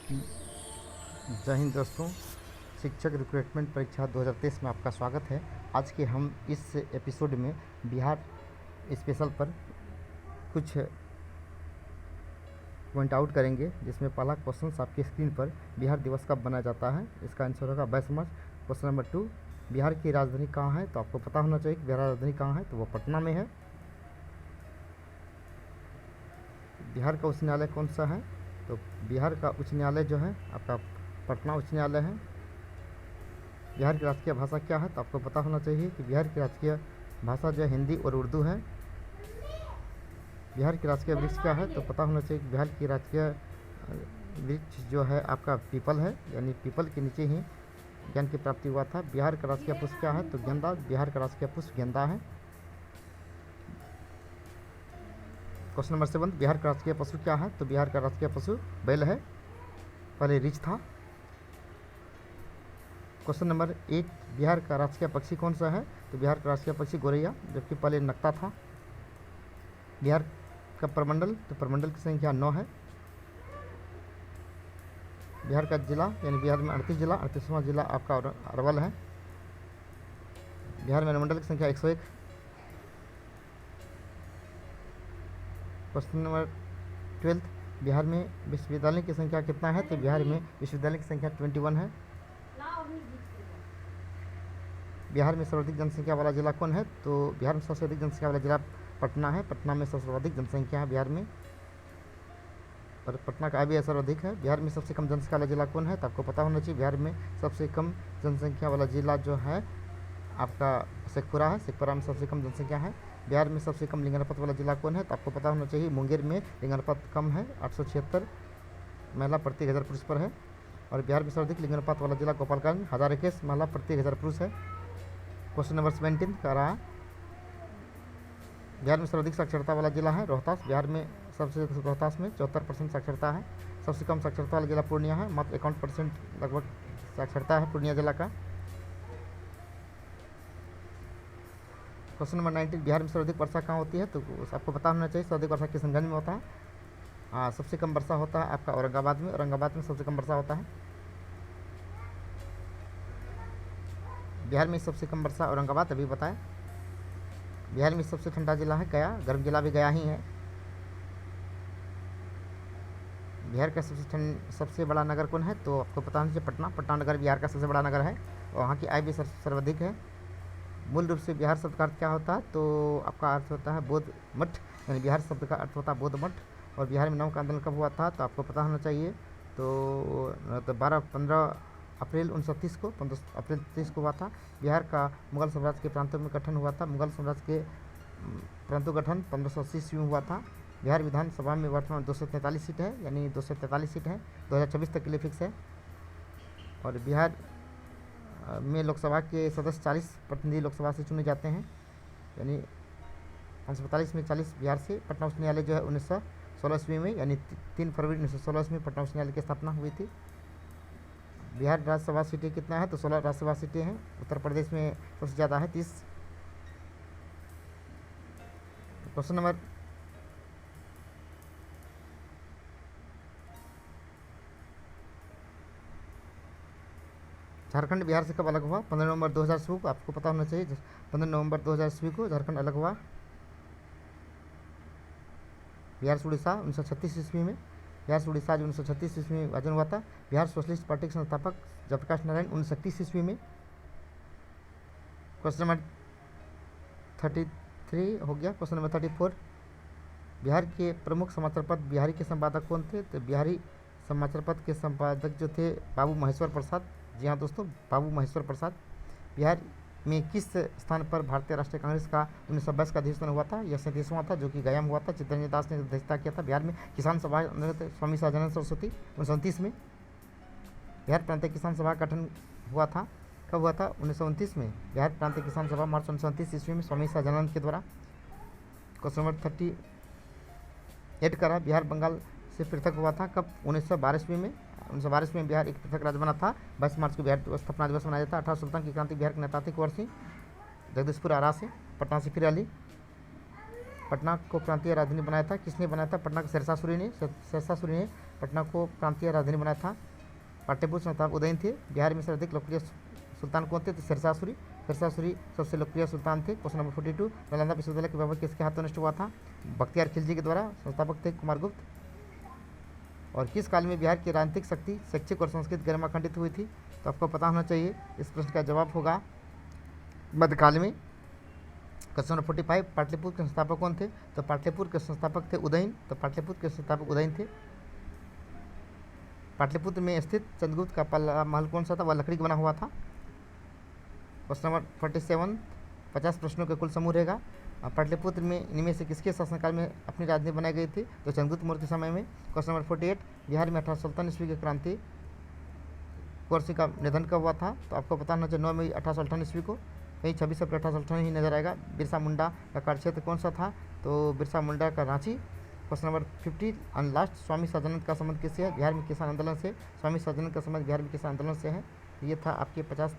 जय हिंद दोस्तों। शिक्षक रिक्रूटमेंट परीक्षा 2023 में आपका स्वागत है। आज के हम इस एपिसोड में बिहार स्पेशल पर कुछ पॉइंट आउट करेंगे, जिसमें पहला क्वेश्चन आपकी स्क्रीन पर बिहार दिवस कब मनाया जाता है। इसका आंसर होगा 22 मार्च। क्वेश्चन नंबर 2, बिहार की राजधानी कहाँ है। तो आपको पता होना चाहिए कि बिहार राजधानी कहाँ है, तो वो पटना में है। बिहार का उच्च न्यायालय कौन सा है, तो बिहार का उच्च न्यायालय जो है आपका पटना उच्च न्यायालय है। बिहार की राजकीय भाषा क्या है, तो आपको पता होना चाहिए कि बिहार की राजकीय भाषा जो है हिंदी और उर्दू है। बिहार की राजकीय वृक्ष क्या है, तो पता होना चाहिए कि बिहार की राजकीय वृक्ष जो है आपका पीपल है, यानी पीपल के नीचे ही ज्ञान की प्राप्ति हुआ था। बिहार का राजकीय पुष्प क्या है, तो गेंदा। बिहार का राजकीय पुष्प गेंदा है। क्वेश्चन नंबर 7, बिहार का राजकीय पशु क्या है, तो बिहार का राजकीय पशु बैल है, पहले रीछ था। क्वेश्चन नंबर 8, बिहार का राजकीय पक्षी कौन सा है, तो बिहार का राजकीय पक्षी गोरैया, जबकि पहले नकता था। बिहार का प्रमंडल, तो प्रमंडल की संख्या 9 है। बिहार का जिला, यानी बिहार में 38 जिला, 38वां जिला आपका अरवल है। बिहार में अनुमंडल की संख्या 101। क्वेश्चन नंबर 12, बिहार में विश्वविद्यालय की संख्या कितना है, तो बिहार में विश्वविद्यालय की संख्या 21 है। बिहार में सर्वाधिक जनसंख्या वाला जिला कौन है, तो बिहार में सबसे अधिक जनसंख्या वाला जिला पटना है। पटना में सबसे अधिक जनसंख्या है बिहार में, और पटना का आबादी सर्वाधिक है। बिहार में सबसे कम जनसंख्या वाला जिला कौन है, तो आपको पता होना चाहिए बिहार में सबसे कम जनसंख्या वाला जिला जो है आपका शेखपुरा है। शेखपुरा में सबसे कम जनसंख्या है। बिहार में सबसे कम लिंगानुपात वाला जिला कौन है, तो आपको पता होना चाहिए मुंगेर में लिंगानुपात कम है, 876 महिला प्रति 1000 पुरुष पर है। और बिहार में सर्वाधिक लिंगानुपात वाला जिला गोपालगंज, 1021 महिला प्रति 1000 पुरुष है। क्वेश्चन नंबर 17 का रहा, बिहार में सर्वाधिक साक्षरता वाला जिला है रोहतास। बिहार में सबसे रोहतास में 74% साक्षरता है। सबसे कम साक्षरता वाला जिला पूर्णिया है, मात्र 51% लगभग साक्षरता है पूर्णिया जिला का। क्वेश्चन नंबर 19, बिहार में सर्वाधिक वर्षा कहाँ होती है, तो आपको पता होना चाहिए सर्वाधिक वर्षा किशनगंज में होता है। सबसे कम वर्षा होता है आपका औरंगाबाद में। औरंगाबाद में सबसे कम वर्षा होता है। बिहार में सबसे कम वर्षा औरंगाबाद, अभी बताएं। बिहार में सबसे ठंडा जिला है गया, गर्म जिला भी गया ही है। बिहार का सबसे बड़ा नगर कौन है, तो आपको पता होना चाहिए पटना। पटना नगर बिहार का सबसे बड़ा नगर है, और वहाँ की आय भी सर्वाधिक है। मूल रूप से बिहार शब्द का अर्थ क्या होता है, तो आपका अर्थ होता है बौद्ध मठ, यानी बिहार शब्द का अर्थ होता है बौद्ध मठ। और बिहार में नमक आंदोलन कब हुआ था, तो आपको पता होना चाहिए, तो 15 अप्रैल 1930 को, 15 अप्रैल 30 को हुआ था। बिहार का मुगल साम्राज्य के प्रांतों में गठन हुआ था। मुगल साम्राज्य के प्रांतों गठन 1580 ईस्वी में हुआ था। बिहार विधानसभा में वर्तमान 243 सीट है, यानी 243 सीट है, 2026 तक के लिए फिक्स है। और बिहार में लोकसभा के सदस्य 40 प्रतिनिधि लोकसभा से चुने जाते हैं, यानी 545 में 40 बिहार से। पटना उच्च न्यायालय जो है 1916 ईस्वी में, यानी 3 फरवरी 1916 ईस्वी में पटना उच्च न्यायालय की स्थापना हुई थी। बिहार राज्यसभा सीटें कितना है, तो 16 राज्यसभा सीटें हैं। उत्तर प्रदेश में सबसे ज़्यादा है, 30। क्वेश्चन नंबर झारखंड बिहार से कब अलग हुआ, 15 नवंबर 2000 ईस्वी को। आपको पता होना चाहिए 15 नवंबर 2000 ईस्वी को झारखंड अलग हुआ। बिहार से उड़ीसा 1936 ईस्वी में। बिहार से उड़ीसा जो 1936 ईस्वी में विभाजन हुआ था। बिहार सोशलिस्ट पार्टी के संस्थापक जयप्रकाश नारायण 1931 ईस्वी में। क्वेश्चन नंबर 33 हो गया। क्वेश्चन नंबर 34, बिहार के प्रमुख समाचार पत्र बिहारी के संपादक कौन थे, तो बिहारी समाचार पत्र के संपादक जो थे बाबू महेश्वर प्रसाद। जी हाँ दोस्तों, बाबू महेश्वर प्रसाद। बिहार में किस स्थान पर भारतीय राष्ट्रीय कांग्रेस का 1922 का अधिवेशन हुआ था, यह 37वां था, जो कि गया में हुआ था। चित्तरंजन दास ने अध्यक्षता किया था। बिहार में किसान सभा स्वामी सहजानंद सरस्वती 1929 में। बिहार प्रांतीय किसान सभा का गठन हुआ था, कब हुआ था, 1929 में। बिहार प्रांतीय किसान सभा मार्च 1929 ईस्वी में स्वामी सहजानंद के द्वारा। क्वेश्चन नंबर 38 करा, बिहार बंगाल से पृथक हुआ था कब, 1912 ईस्वी में। 1912 में बिहार एक पृथक राज्य बना था। 22 मार्च को बिहार स्थापना दिवस मनाया जाता है। 18 सुल्तान की क्रांति बिहार के नेता थे कुंवर सिंह, जगदीशपुर आरा से, पटना से फिर अली। पटना को प्रांतीय राजधानी बनाया था? किसने बनाया था? पटना का शेरशाह सूरी ने पटना को प्रांतीय राजधानी बनाया था। पाटलिपुत्र संस्थापक उदयन थे। बिहार में सर्वाधिक लोकप्रिय सुल्तान कौन थे? तो शेरशाह सूरी सबसे लोकप्रिय सुल्तान थे। क्वेश्चन नंबर 42, नालंदा विश्वविद्यालय का वैभव किसके हाथों नष्ट हुआ था? बख्तियार खिलजी के द्वारा। संस्थापक थे कुमार गुप्त। और किस काल में बिहार की राजनीतिक शक्ति, शैक्षिक और सांस्कृतिक गरिमा खंडित हुई थी? तो आपको पता होना चाहिए। इस प्रश्न का जवाब होगा मध्यकाल में। क्वेश्चन नंबर 45, पाटलिपुत्र के संस्थापक कौन थे? तो पाटलिपुत्र के संस्थापक थे उदयन। तो पाटलिपुत्र के संस्थापक उदयन थे। पाटलिपुत्र में स्थित चंद्रगुप्त का पहला महल कौन सा था? वह लकड़ी का बना हुआ था। क्वेश्चन नंबर 47, 50 प्रश्नों का कुल समूह रहेगा। पाटलिपुत्र में इनमें से किसके शासनकाल में अपनी राजधानी बनाई गई थी? तो चंद्रगुप्त मौर्य के समय में। क्वेश्चन नंबर 48, बिहार में 1857 ईस्वी की क्रांति कौर सिंह का निधन कब हुआ था? तो आपको पता होना चाहिए 9 मई 1858 ईस्वी को। कहीं 26 अप्रैल 1858 ही नजर आएगा। बिरसा मुंडा का कार्यक्षेत्र कौन सा था? तो बिरसा मुंडा का Ranchi. Question number 50 and last, Swami Sadanand का संबंध किससे है? बिहार में किसान आंदोलन से। स्वामी सदानंद का संबंध बिहार में किसान आंदोलन से है। ये था आपके 50